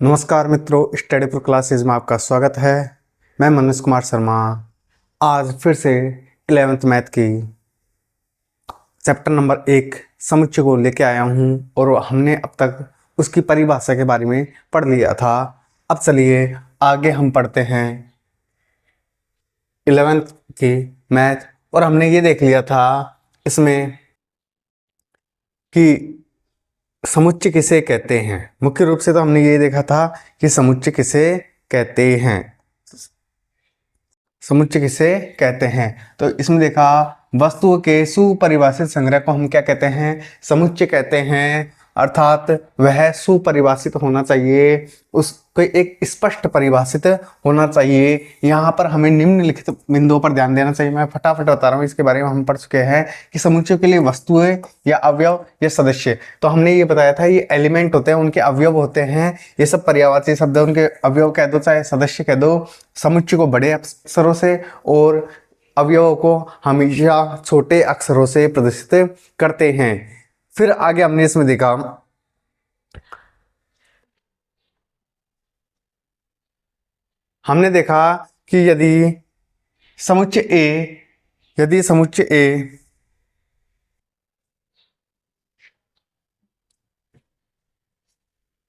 नमस्कार मित्रों, study pro classes में आपका स्वागत है। मैं मनोज कुमार शर्मा आज फिर से 11th मैथ की चैप्टर नंबर 1 समुच्चय को लेके आया हूँ और हमने अब तक उसकी परिभाषा के बारे में पढ़ लिया था। अब चलिए आगे हम पढ़ते हैं 11th की मैथ। और हमने ये देख लिया था इसमें कि समुच्चय किसे कहते हैं। मुख्य रूप से तो हमने ये देखा था कि समुच्चय किसे कहते हैं, समुच्चय किसे कहते हैं। तो इसमें देखा वस्तुओं के सुपरिभाषित संग्रह को हम क्या कहते हैं, समुच्चय कहते हैं। अर्थात वह सुपरिभाषित होना चाहिए, उसको एक स्पष्ट परिभाषित होना चाहिए। यहाँ पर हमें निम्नलिखित बिंदुओं पर ध्यान देना चाहिए। मैं फटाफट बता रहा हूँ, इसके बारे में हम पढ़ चुके हैं कि समुच्चय के लिए वस्तुएं या अवयव या सदस्य, तो हमने ये बताया था ये एलिमेंट होते हैं, उनके अवयव होते हैं। ये सब पर्यायवाची शब्द है, उनके अवयव कह दो चाहे सदस्य कह दो। समुच्चय को बड़े अक्षरों से और अवयवों को हमेशा छोटे अक्षरों से प्रदर्शित करते हैं। फिर आगे हमने इसमें देखा कि यदि समुच्चय ए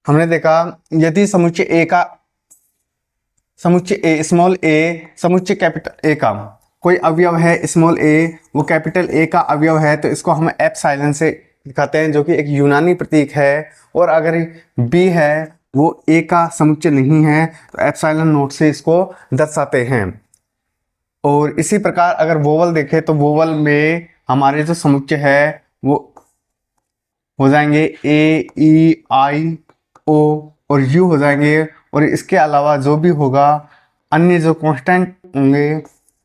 हमने देखा यदि समुच्चय ए स्मॉल ए समुच्चय कैपिटल ए का कोई अवयव है, स्मॉल ए वो कैपिटल ए का अवयव है, तो इसको हम एप्सिलॉन से दिखाते हैं, जो कि एक यूनानी प्रतीक है। और अगर बी है वो ए का समुच्चय नहीं है तो एप्सिलॉन नोट से इसको दर्शाते हैं। और इसी प्रकार अगर वोवल देखें तो वोवल में हमारे जो समुच्चय है वो हो जाएंगे ए ई आई ओ और यू हो जाएंगे। और इसके अलावा जो भी होगा अन्य जो कांस्टेंट होंगे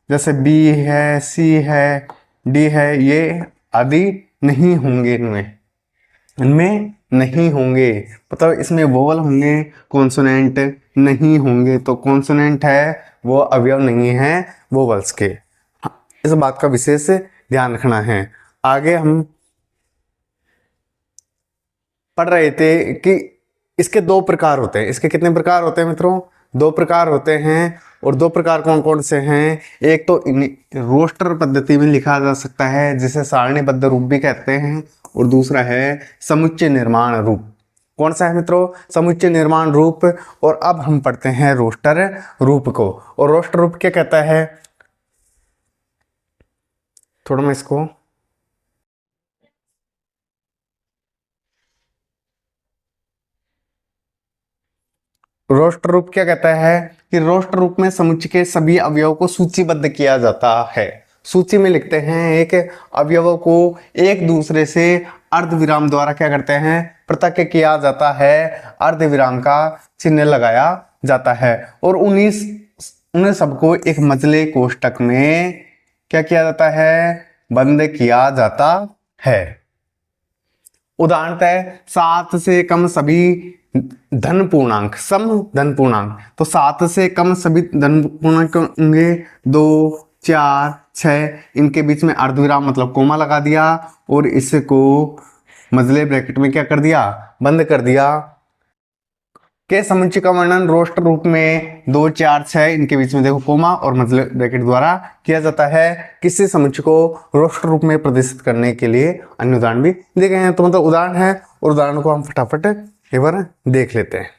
जैसे बी है, सी है, डी है, ये आदि नहीं होंगे, इनमें नहीं होंगे। मतलब इसमें वोवल होंगे, कॉन्सोनेंट नहीं होंगे। तो कॉन्सोनेंट है वो अवयव नहीं है वोवल्स के। इस बात का विशेष ध्यान रखना है। आगे हम पढ़ रहे थे कि इसके दो प्रकार होते हैं। इसके कितने प्रकार होते हैं मित्रों? दो प्रकार होते हैं। और दो प्रकार कौन कौन से हैं? एक तो रोस्टर पद्धति में लिखा जा सकता है जिसे सारणीबद्ध रूप भी कहते हैं, और दूसरा है समुच्चय निर्माण रूप। कौन सा है मित्रों? समुच्चय निर्माण रूप। और अब हम पढ़ते हैं रोस्टर रूप को। और रोस्टर रूप क्या कहता है, थोड़ा मैं इसको रोस्टर रूप क्या कहता है कि रोस्टर रूप में समुच्चय के सभी अवयवों को सूचीबद्ध किया जाता है। सूची में लिखते हैं, एक अवयवों को एक दूसरे से अर्धविराम द्वारा क्या करते हैं, पृथक किया जाता है। अर्धविराम का चिन्ह लगाया जाता है और उन्हें सबको एक मजले कोष्ठक में क्या किया जाता है, बंद किया जाता है। उदाहरणतः 7 से कम सभी धन पूर्णांक, सम धन पूर्णांक, तो 7 से कम सभी धन पूर्णांक होंगे 2, 4, 6, इनके बीच में अर्धविराम मतलब कोमा लगा दिया और इसको मजले ब्रैकेट में क्या कर दिया, बंद कर दिया। के समुच्चय का वर्णन रोस्टर रूप में 2, 4, 6 इनके बीच में देखो कोमा और मजले ब्रैकेट द्वारा किया जाता है। किसी समुच्चय को रोस्टर रूप में प्रदर्शित करने के लिए अन्य उदाहरण भी दिए गए हैं। तो मतलब उदाहरण है और उदाहरण को हम फटाफट एक बार देख लेते हैं।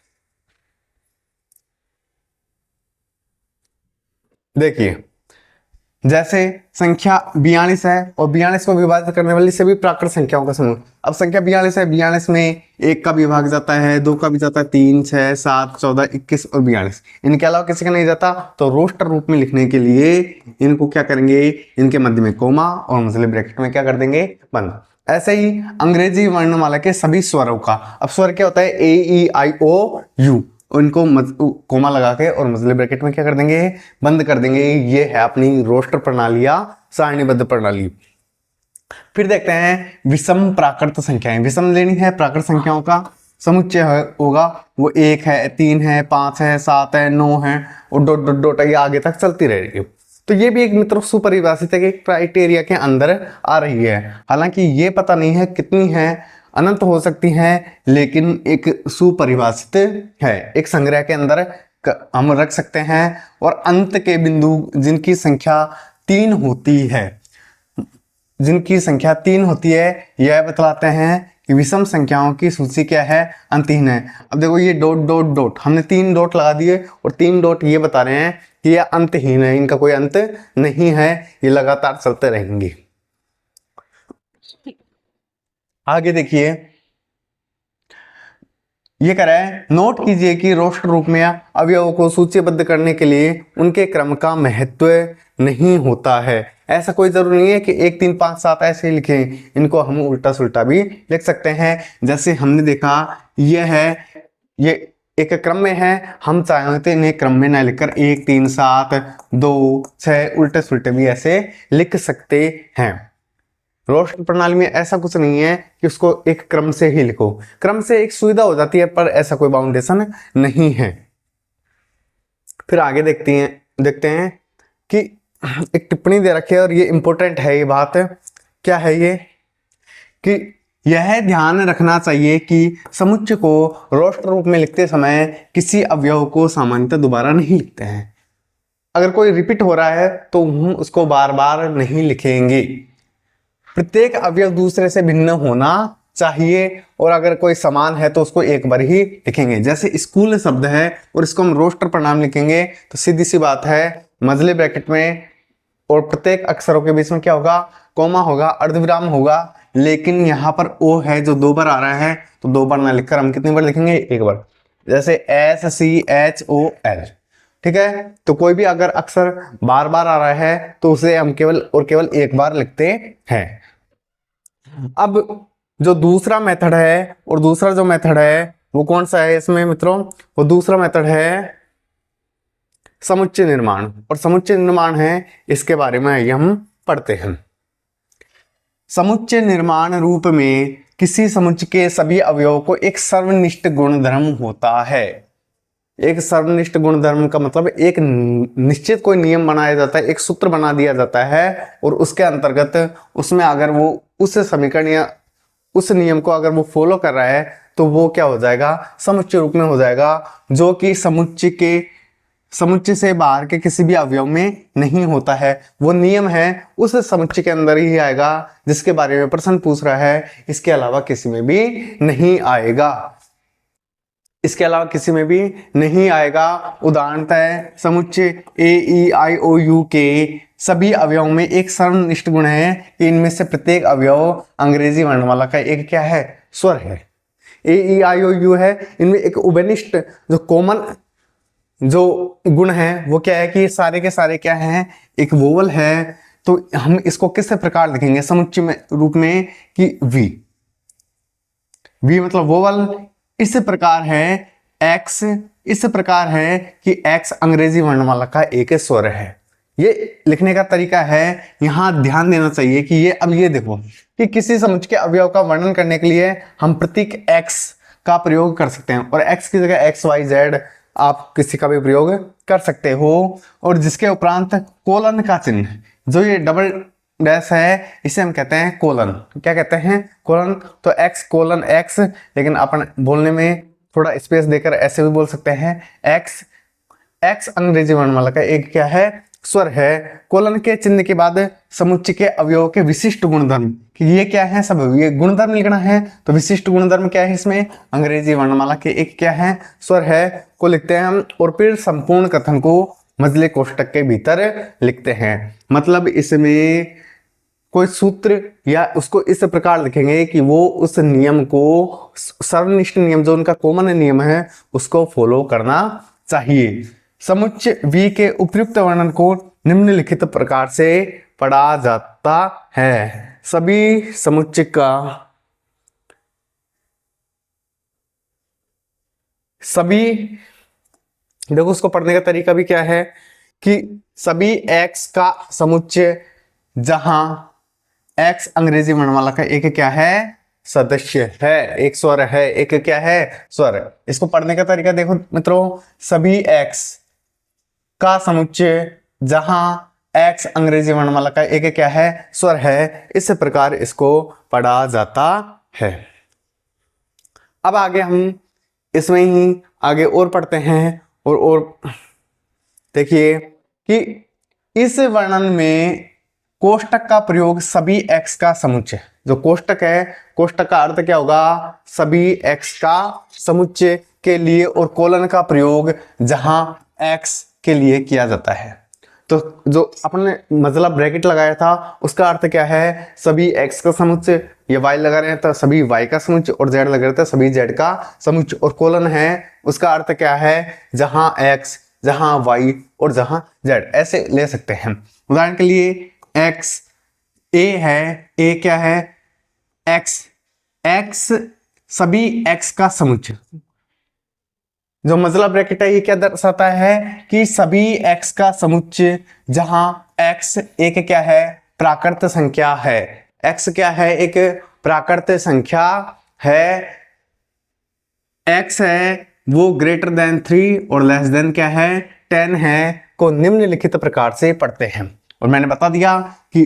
देखिए जैसे संख्या 42 है और 42 को विभाजित करने वाली सभी प्राकृत संख्याओं का समूह। अब संख्या 42 है, 42 में 1 का भी भाग जाता है, 2 का भी जाता है, 3, 6, 7, 14, 21 और 42। इनके अलावा किसी का नहीं जाता। तो रोस्टर रूप में लिखने के लिए इनको क्या करेंगे, इनके मध्य में कोमा और मजले ब्रैकेट में क्या कर देंगे, बंद। ऐसे ही अंग्रेजी वर्णमाला के सभी स्वरों का, अब स्वर क्या होता है, ए ई आई ओ यू, उनको कोमा लगा के और मजले ब्रैकेट में क्या कर देंगे, बंद कर देंगे। ये है अपनी रोस्टर प्रणाली या सारणीबद्ध प्रणाली। फिर देखते हैं विषम प्राकृत संख्याएं। विषम लेनी है प्राकृत संख्याओं का समुच्चय होगा वो 1 है, 3 है, 5 है, 7 है, 9 है और डॉट डॉट डॉट ये आगे तक चलती रहेगी। तो ये भी एक मित्र सुपरिभाषित है कि क्राइटेरिया के अंदर आ रही है। हालांकि ये पता नहीं है कितनी है अनंत हो सकती हैं, लेकिन एक सुपरिभाषित है, एक संग्रह के अंदर हम रख सकते हैं। और अंत के बिंदु जिनकी संख्या 3 होती है, जिनकी संख्या 3 होती है, यह बतलाते हैं कि विषम संख्याओं की सूची क्या है, अंतहीन है। अब देखो ये डॉट डॉट डॉट, हमने 3 डॉट लगा दिए और 3 डॉट ये बता रहे हैं कि यह अंतहीन है, इनका कोई अंत नहीं है, ये लगातार चलते रहेंगे। आगे देखिए, ये कह रहा है नोट कीजिए कि रोस्टर रूप में अवयवों को सूचीबद्ध करने के लिए उनके क्रम का महत्व नहीं होता है। ऐसा कोई जरूरी नहीं है कि 1 3 5 7 ऐसे लिखें, इनको हम उल्टा सुल्टा भी लिख सकते हैं। जैसे हमने देखा यह है, ये एक क्रम में है, हम चाहें तो इन्हें क्रम में ना लिखकर 1 3 7 2 6 उल्टे सुल्टे भी ऐसे लिख सकते हैं। रोस्टर प्रणाली में ऐसा कुछ नहीं है कि उसको एक क्रम से ही लिखो, क्रम से एक सुविधा हो जाती है, पर ऐसा कोई बाउंडेशन नहीं है। फिर आगे देखते हैं कि एक टिप्पणी दे रखी है और ये इंपॉर्टेंट है। ये बात क्या है, ये कि यह ध्यान रखना चाहिए कि समुच्चय को रोस्टर रूप में लिखते समय किसी अवयव को सामान्यतः दोबारा नहीं लिखते हैं। अगर कोई रिपीट हो रहा है तो हम उसको बार बार नहीं लिखेंगे। प्रत्येक अवयव दूसरे से भिन्न होना चाहिए, और अगर कोई समान है तो उसको एक बार ही लिखेंगे। जैसे स्कूल शब्द है और इसको हम रोस्टर प्रणाम लिखेंगे तो सीधी सी बात है, मझले ब्रैकेट में और प्रत्येक अक्षरों के बीच में क्या होगा, कोमा होगा, अर्धविराम होगा। लेकिन यहाँ पर ओ है जो 2 बार आ रहा है, तो 2 बार ना लिखकर हम कितनी बार लिखेंगे, 1 बार। जैसे SCHOL, ठीक है। तो कोई भी अगर अक्षर बार बार आ रहा है तो उसे हम केवल और केवल 1 बार लिखते हैं। अब जो दूसरा मेथड है, और दूसरा जो मेथड है वो कौन सा है इसमें मित्रों, वो दूसरा मेथड है समुच्चय निर्माण। और समुच्चय निर्माण है, इसके बारे में हम पढ़ते हैं। समुच्चय निर्माण रूप में किसी समुच्चय के सभी अवयवों को एक सर्वनिष्ठ गुणधर्म होता है। एक सर्वनिष्ठ गुणधर्म का मतलब एक निश्चित कोई नियम बनाया जाता है, एक सूत्र बना दिया जाता है, और उसके अंतर्गत उसमें अगर वो उस समीकरण या उस नियम को अगर वो फॉलो कर रहा है तो वो क्या हो जाएगा, समुच्चय रूप में हो जाएगा, जो कि समुच्चय से बाहर के किसी भी अवयव में नहीं होता है। वो नियम है उस समुच्चय के अंदर ही आएगा जिसके बारे में प्रश्न पूछ रहा है, इसके अलावा किसी में भी नहीं आएगा, इसके अलावा किसी में भी नहीं आएगा। उदाहरणतः समुच्चय AEIOU के सभी अवयवों में एक सर्वनिष्ठ गुण है कि इनमें से प्रत्येक अवयव अंग्रेजी वर्णमाला का एक क्या है, स्वर है। AEIOU है, इनमें एक उभयनिष्ठ जो कॉमन जो गुण है वो क्या है कि सारे के सारे क्या हैं, एक वोवल है। तो हम इसको किस प्रकार लिखेंगे समुच्चय में रूप में कि V मतलब वोवल, इस प्रकार है X, इस प्रकार है कि X अंग्रेजी वर्णमाला का एक स्वर है। ये लिखने का तरीका है। यहां ध्यान देना चाहिए कि अब ये देखो कि किसी समुच्चय के अवयव का वर्णन करने के लिए हम प्रतीक X का प्रयोग कर सकते हैं, और X की जगह XYZ आप किसी का भी प्रयोग कर सकते हो। और जिसके उपरांत कोलन का चिन्ह, जो ये डबल डैश है, इसे हम कहते हैं कोलन। क्या कहते हैं, कोलन। तो X कोलन X, लेकिन अपन बोलने में थोड़ा स्पेस देकर ऐसे भी बोल सकते हैं X अंग्रेजी वर्णमाला का एक क्या है, स्वर है। कोलन के चिन्ह के बाद समुच्चय के अवयवों के विशिष्ट गुणधर्म, कि ये क्या है, सब ये गुणधर्म लिखना है। तो विशिष्ट गुणधर्म क्या है, इसमें अंग्रेजी वर्णमाला के एक क्या है, स्वर है, को लिखते हैं हम। और फिर संपूर्ण कथन को मझले कोष्टक के भीतर लिखते हैं। मतलब इसमें कोई सूत्र या उसको इस प्रकार लिखेंगे कि वो उस नियम को, सर्वनिष्ठ नियम जो उनका कॉमन नियम है, उसको फॉलो करना चाहिए। समुच्चय V के उपयुक्त वर्णन को निम्नलिखित प्रकार से पढ़ा जाता है। सभी समुच्चय का देखो उसको पढ़ने का तरीका भी क्या है कि सभी X का समुच्चय जहां X अंग्रेजी वर्णमाला का एक क्या है, सदस्य है, एक स्वर है, एक क्या है, स्वर। इसको पढ़ने का तरीका देखो मित्रों, सभी X का समुच्चय जहां X अंग्रेजी वर्णमाला का एक क्या है, स्वर है, इस प्रकार इसको पढ़ा जाता है। अब आगे हम इसमें ही आगे और पढ़ते हैं और देखिए कि इस वर्णन में कोष्टक का प्रयोग सभी x का समुच्चय, जो कोष्टक है, कोष्टक का अर्थ क्या होगा, सभी x का समुच्चय के लिए, और कोलन का प्रयोग जहां x के लिए किया जाता है। तो जो अपने मतलब ब्रैकेट लगाया था उसका अर्थ क्या है, सभी x का समुच्चय, ये y लगा रहे हैं तो सभी y का समुच्चय, और z लगा रहे थे सभी z का समुच्चय, और कोलन है उसका अर्थ क्या है, जहां x, जहां y और जहां z, ऐसे ले सकते हैं। उदाहरण के लिए x a है, a क्या है, x सभी x का समुच्चय। जो मतलब ब्रैकेट है ये क्या दर्शाता है कि सभी x का समुच्चय जहां x एक क्या है, प्राकृत संख्या है, x क्या है, एक प्राकृत संख्या है, x है वो ग्रेटर देन 3 और लेस देन क्या है 10 है, को निम्नलिखित प्रकार से पढ़ते हैं। और मैंने बता दिया कि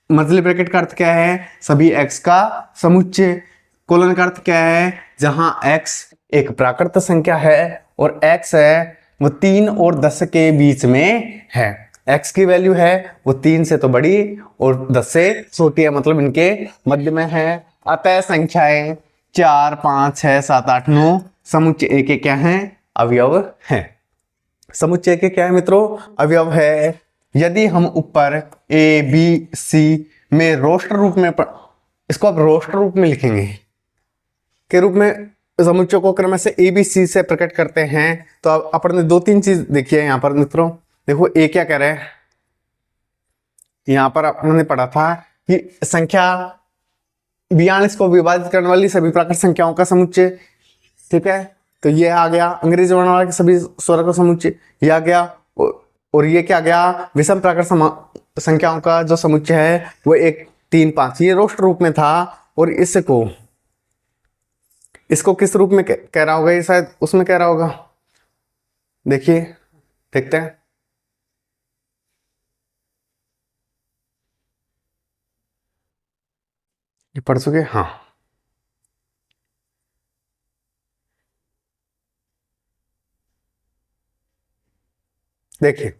मतलब ब्रैकेट का अर्थ क्या है, सभी x का समुच्चय, कोलन का अर्थ क्या है, जहां x एक प्राकृत संख्या है और x है वो 3 और 10 के बीच में है, x की वैल्यू है वो 3 से तो बड़ी और 10 से छोटी है, मतलब इनके मध्य में है। अतः संख्याएं 4 5 6 7 8 9 समुच्चय के क्या हैं, अवयव हैं। समुच्चय के क्या है मित्रों, अवयव है। यदि हम ऊपर ए बी सी में रोस्टर रूप में इसको अब रोस्टर रूप में लिखेंगे के रूप में समुच्चय को क्रम से ए बी सी से प्रकट करते हैं, तो अब अपन ने 2-3 चीज देखी है यहाँ पर मित्रों। देखो ए क्या कह रहे हैं, यहाँ पर अपने पढ़ा था कि संख्या 42 को विभाजित करने वाली सभी प्राकृत संख्याओं का समुच्चय, ठीक है, तो ये आ गया। अंग्रेजी वर्णमाला के सभी स्वर का समुच्चय ये आ गया, और ये क्या गया, विषम प्राकृत संख्याओं का जो समुच्चय है वो 1 3 5, ये रोस्टर रूप में था। और इसको किस रूप में कह रहा होगा, ये शायद उसमें कह रहा होगा, देखिए देखते हैं। ये पढ़ चुके, हाँ देखिए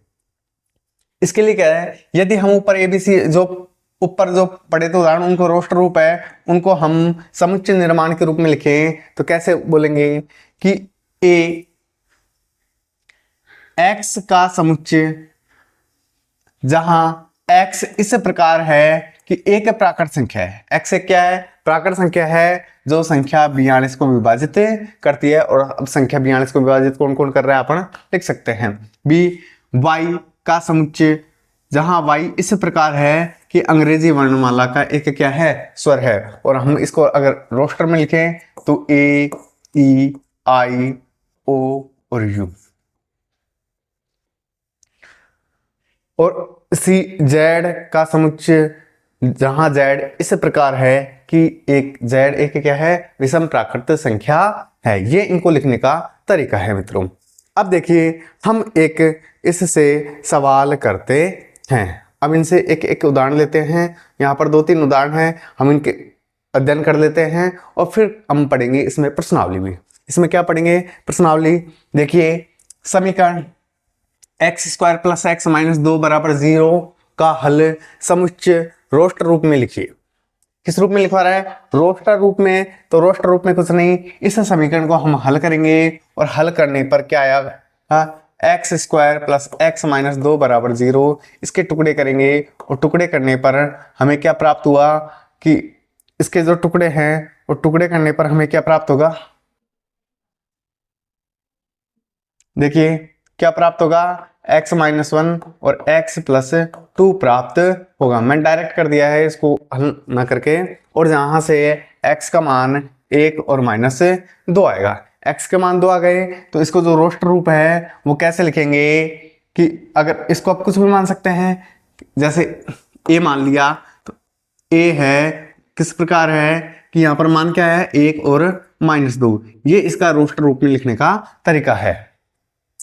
इसके लिए क्या है, यदि हम ऊपर एबीसी जो ऊपर जो पढ़े तो उदाहरण उनको रोस्टर रूप है, उनको हम समुच्चय निर्माण के रूप में लिखें तो कैसे बोलेंगे कि ए एक्स का समुच्चय जहां x इस प्रकार है कि एक प्राकृत संख्या है, x एक क्या है, प्राकृत संख्या है जो संख्या 42 को विभाजित करती है। और अब संख्या 42 को विभाजित कौन कौन कर रहा है अपन लिख सकते हैं। बी y का समुच्चय जहां y इस प्रकार है कि अंग्रेजी वर्णमाला का एक क्या है, स्वर है, और हम इसको अगर रोस्टर में लिखें तो ए ई आई ओ और यू। और सी जेड का समुच्चय जहां जेड इस प्रकार है कि एक जेड एक क्या है, विषम प्राकृत संख्या है। ये इनको लिखने का तरीका है मित्रों। अब देखिए हम एक इससे सवाल करते हैं। अब इनसे एक एक उदाहरण लेते हैं। यहाँ पर 2-3 उदाहरण हैं, हम इनके अध्ययन कर लेते हैं और फिर हम पढ़ेंगे इसमें प्रश्नावली भी। इसमें क्या पढ़ेंगे, प्रश्नावली। देखिए समीकरण x² + x - 2 = 0 का हल समुच्चय रोस्टर रूप में लिखिए। किस रूप में लिखवा रहा है, रोस्टर रूप में। तो रोस्टर रूप में कुछ नहीं, इस समीकरण को हम हल करेंगे और हल करने पर क्या आया, x² + x - 2 = 0। इसके टुकड़े करेंगे और टुकड़े करने पर हमें क्या प्राप्त हुआ कि इसके जो टुकड़े हैं वो टुकड़े करने पर हमें क्या प्राप्त होगा, देखिए क्या प्राप्त होगा, x - 1 और x + 2 प्राप्त होगा। मैंने डायरेक्ट कर दिया है इसको हल ना करके। और जहां से x का मान 1 और -2 आएगा, x के मान 2 आ गए तो इसको जो रोस्टर रूप है वो कैसे लिखेंगे कि अगर इसको आप कुछ भी मान सकते हैं, जैसे a मान लिया तो a है किस प्रकार है कि यहाँ पर मान क्या है, 1 और -2। ये इसका रोस्टर रूप में लिखने का तरीका है।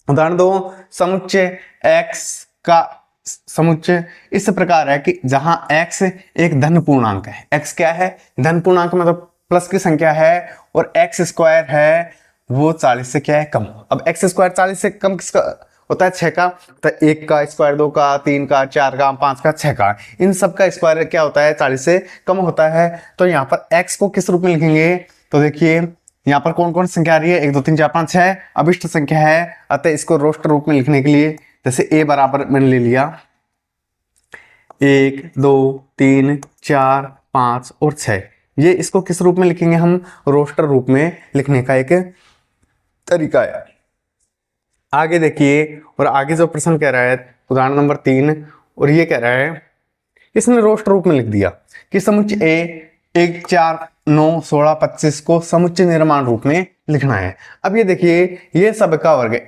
उदाहरण 2, समुच्चय x का समुच्चय इस प्रकार है कि जहां x एक धन पूर्णांक है। x क्या है, धन पूर्णांक, मतलब प्लस की संख्या है और एक्स स्क्वायर है वो 40 से क्या है कम। अब एक्स स्क्वायर 40 से कम किसका होता है? 6 का। तो 1 का स्क्वायर, 2 का, 3 का, 4 का, 5 का, 6 का, इन सब का स्क्वायर क्या होता है? 40 से कम होता है। तो यहाँ पर x को किस रूप में लिखेंगे? तो देखिए यहाँ पर कौन कौन संख्या आ रही है? 1 2 3 4 5 6 अभिष्ट संख्या है, अतः इसको रोस्ट रूप में लिखने के लिए जैसे a बराबर मैंने ले लिया 1 2 3 4 5 और 6, ये इसको किस रूप में लिखेंगे हम? रोस्टर रूप में लिखने का एक तरीका है। आगे देखिए, और आगे जो प्रश्न कह रहा है उदाहरण नंबर 3, और ये कह रहा है इसने रोस्ट रूप में लिख दिया कि समुच्चय ए 1 4 9 16 25 को समुच्चय निर्माण रूप में लिखना है। अब ये देखिए ये सब का वर्ग है।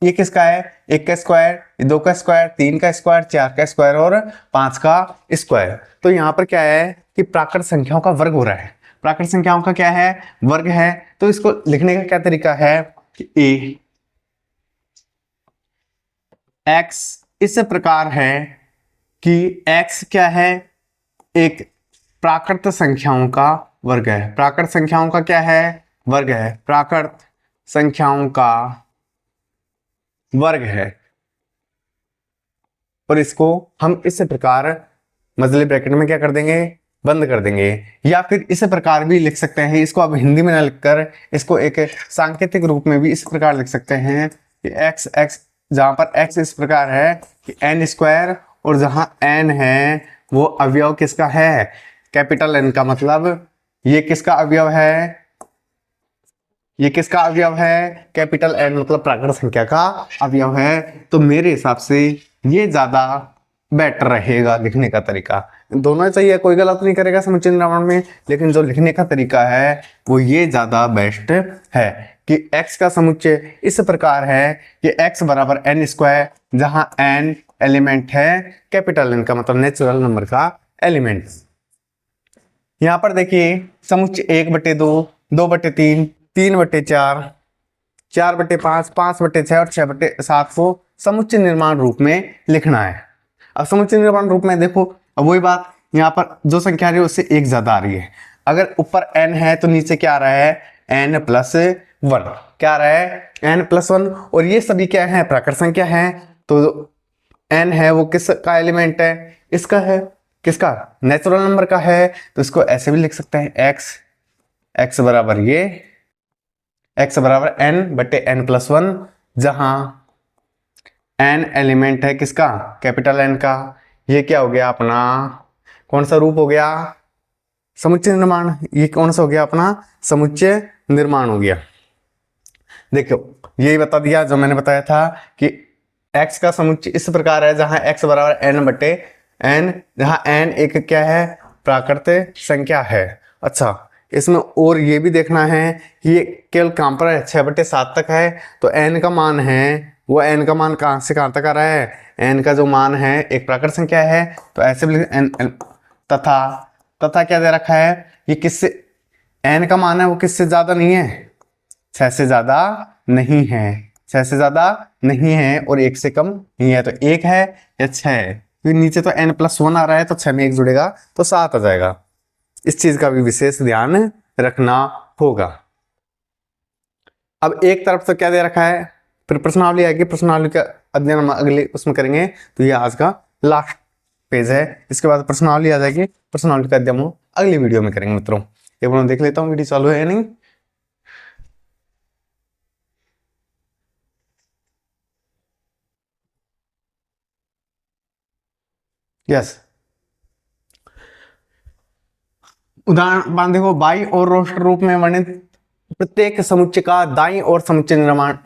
ये किसका है? 1 का स्क्वायर, 2 का स्क्वायर, 3 का स्क्वायर, 4 का स्क्वायर और 5 का स्क्वायर। तो यहाँ पर क्या है कि प्राकृत संख्याओं का वर्ग हो रहा है। प्राकृत संख्याओं का क्या है? वर्ग है। तो इसको लिखने का क्या तरीका है कि ए x इस प्रकार है कि x क्या है? एक प्राकृत संख्याओं का वर्ग है। प्राकृत संख्याओं का क्या है? वर्ग है। प्राकृत संख्याओं का वर्ग है। और इसको हम इस प्रकार मजले ब्रैकेट में क्या कर देंगे? बंद कर देंगे। या फिर इस प्रकार भी लिख सकते हैं, इसको अब हिंदी में ना लिखकर इसको एक सांकेतिक रूप में भी इस प्रकार लिख सकते हैं कि x जहां पर x इस प्रकार है कि n स्क्वायर, और जहां n है वो अवयव किसका है? कैपिटल N का। मतलब ये किसका अवयव है? ये किसका अवयव है? कैपिटल N, मतलब प्राकृत संख्या का अवयव है। तो मेरे हिसाब से ये ज्यादा बेटर रहेगा लिखने का तरीका। दोनों चाहिए, कोई गलत नहीं करेगा समुच्चय निर्माण में, लेकिन जो लिखने का तरीका है वो ये ज्यादा बेस्ट है कि x का समुच्चय इस प्रकार है कि x बराबर n स्क्वायर, जहां n एलिमेंट है कैपिटल N का, मतलब नेचुरल नंबर का एलिमेंट। यहां पर देखिए समुच्चय 1/2, 2/3, 3/4, 4/5, 5/6 और 6/7 को समुच्चय निर्माण रूप में लिखना है। अब समुच्चय निर्माण रूप में देखो, अब वही बात, यहाँ पर जो संख्या आ रही है उससे एक ज्यादा आ रही है। अगर ऊपर n है तो नीचे क्या आ रहा है? n+1। क्या आ रहा है? n+1। और ये सभी क्या है? प्राकृत संख्या है। तो n है वो किसका एलिमेंट है? इसका है। किसका? नेचुरल नंबर का है। तो इसको ऐसे भी लिख सकते हैं x बराबर ये x बराबर n/n+1, जहां n एलिमेंट है किसका? कैपिटल N का। ये क्या हो गया अपना? कौन सा रूप हो गया? समुच्चय निर्माण। ये कौन सा हो गया अपना? समुच्चय निर्माण हो गया। देखो यही बता दिया जो मैंने बताया था कि x का समुच्चय इस प्रकार है जहां x बराबर n/n, जहां n एक क्या है? प्राकृत संख्या है। अच्छा, इसमें और ये भी देखना है कि ये केवल कहां पर है? 6/7 तक है। तो n का मान है वो n का मान कहां से कहां तक आ रहा है? n का जो मान है एक प्राकृत संख्या है। तो ऐसे भी n तथा क्या दे रखा है? ये किससे n का मान है वो किससे ज्यादा नहीं है? 6 से ज्यादा नहीं है। 6 से ज्यादा नहीं है और 1 से कम नहीं है। तो 1 है या 6 है? फिर नीचे तो n+1 आ रहा है तो 6 में 1 जुड़ेगा तो 7 आ जाएगा। इस चीज का भी विशेष ध्यान रखना होगा। अब एक तरफ तो क्या दे रखा है? फिर प्रश्नावली आएगी, प्रश्नावली का अध्ययन हम अगले उसमें करेंगे। तो ये आज का लास्ट पेज है। इसके बाद प्रश्नावली आ जाएगी, प्रश्नावली का अध्ययन हम अगली वीडियो में करेंगे मित्रों। एक बार देख लेता हूँ वीडियो चालू है या नहीं। यस, उदाहरण देखो, बाई और रोस्टर रूप में वर्णित प्रत्येक समुच्चय का दाईं ओर समुच्चय निर्माण।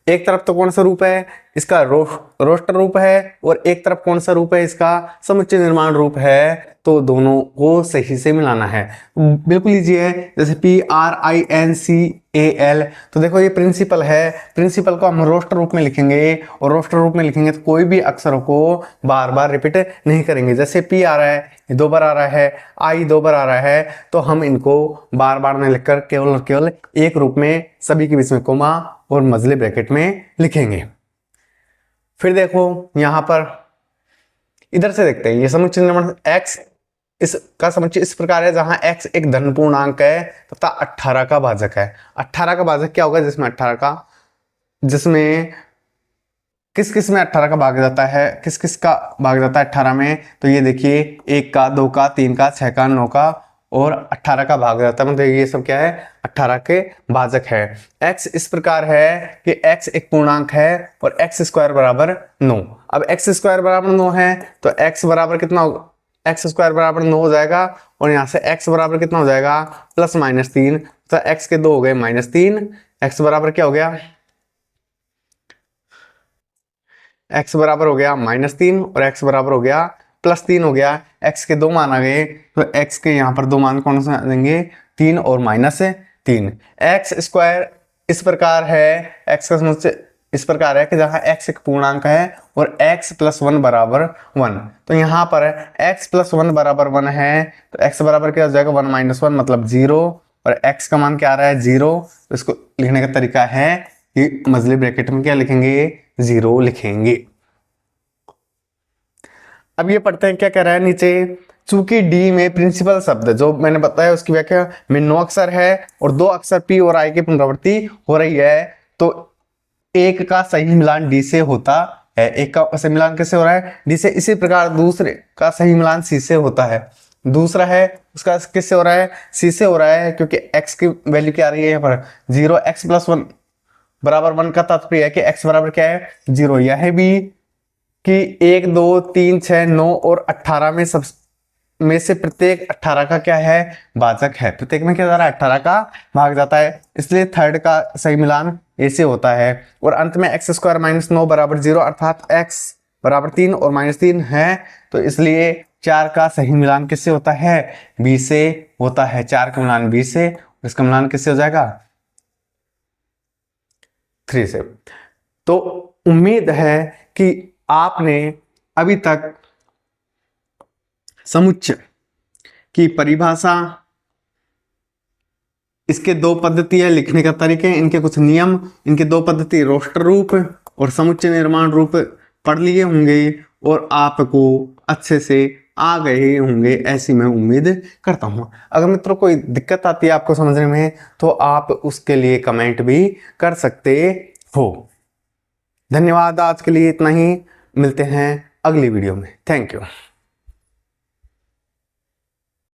एक तरफ तो कौन सा रूप है? इसका रोस्टर रूप है, और एक तरफ कौन सा रूप है? इसका समुच्चय निर्माण रूप है। तो दोनों को सही से मिलाना है। बिल्कुल इजी है। जैसे PRINCAL, तो देखो ये प्रिंसिपल है। प्रिंसिपल को हम रोस्टर रूप में लिखेंगे, और रोस्टर रूप में लिखेंगे तो कोई भी अक्षरों को बार बार रिपीट नहीं करेंगे। जैसे P आ रहा है 2 बार आ रहा है, I 2 बार आ रहा है, तो हम इनको बार बार नहीं लिखकर केवल और केवल एक रूप में सभी के बीच में कोमा और मजले ब्रैकेट में लिखेंगे। फिर देखो यहां पर इधर से देखते हैं, ये समुच्चय निर्माण x इसका समुच्चय इस प्रकार है जहां x एक धन पूर्णांक है तथा 18 का भाजक है। 18 का भाजक क्या होगा? जिसमें किस किस में 18 का भाग जाता है, किस किस का भाग जाता है 18 में? तो ये देखिए 1 का, 2 का, 3 का, 6 का, 9 का और 18 का भाग जाता है। मतलब ये सब क्या है? 18 के भाजक है। x इस प्रकार है कि x एक पूर्णांक है और x स्क्वायर बराबर 9। अब x स्क्वायर बराबर 9 है तो x बराबर कितना होगा? x स्क्वायर बराबर 9 हो जाएगा और यहाँ से x बराबर कितना हो जाएगा? Plus minus 3। तो x के 2 हो गए -3। x बराबर क्या हो गया? x बराबर हो गया -3 और x बराबर हो गया +3 हो गया। x के 2 मान आ गए तो x के यहाँ पर 2 मान कौन से आ जाएंगे? 3 और -3। x स्क्वायर इस प्रकार है, x का समुच्चय इस प्रकार है कि जहां x एक पूर्णांक है और x + 1 बराबर 1। तो यहाँ पर x + 1 बराबर 1 है तो x बराबर क्या हो जाएगा? 1 - 1 मतलब 0 और x का मान क्या आ रहा है? 0। तो इसको लिखने का तरीका है कि मजली ब्रैकेट में क्या लिखेंगे? 0 लिखेंगे। अब ये पढ़ते हैं क्या कह रहा है नीचे। चूंकि डी में प्रिंसिपल शब्द जो मैंने बताया उसकी व्याख्या में 9 अक्षर है और 2 अक्षर पी और आई की पुनरावृत्ति हो रही है तो एक का सही मिलान डी से होता है। एक का सही मिलान किससे हो रहा है? डी से। इसी प्रकार दूसरे का सही मिलान सी से होता है। दूसरा है उसका किससे हो रहा है? सी से हो रहा है क्योंकि x की वैल्यू क्या आ रही है यहाँ पर? 0। x + 1 बराबर 1 का तात्पर्य है कि x बराबर क्या है? 0। यह भी कि 1, 2, 3, 6, 9 और 18 में से प्रत्येक 18 का क्या है? भाजक है। प्रत्येक में क्या जा रहा है? 18 का भाग जाता है, इसलिए थर्ड का सही मिलान ए से होता है। और अंत में x² - 9 बराबर 0 अर्थात x बराबर 3 और -3 है तो इसलिए 4 का सही मिलान किससे होता है? बी से होता है। 4 का मिलान बी से, इसका मिलान किससे हो जाएगा? 3 से। तो उम्मीद है कि आपने अभी तक समुच्चय की परिभाषा, इसके 2 पद्धतियां लिखने का तरीके, इनके कुछ नियम, इनके 2 पद्धति रोस्टर रूप और समुच्चय निर्माण रूप पढ़ लिए होंगे और आपको अच्छे से आ गए होंगे ऐसी मैं उम्मीद करता हूं। अगर मित्रों कोई दिक्कत आती है आपको समझने में तो आप उसके लिए कमेंट भी कर सकते हो। धन्यवाद। आज के लिए इतना ही, मिलते हैं अगली वीडियो में। Thank you.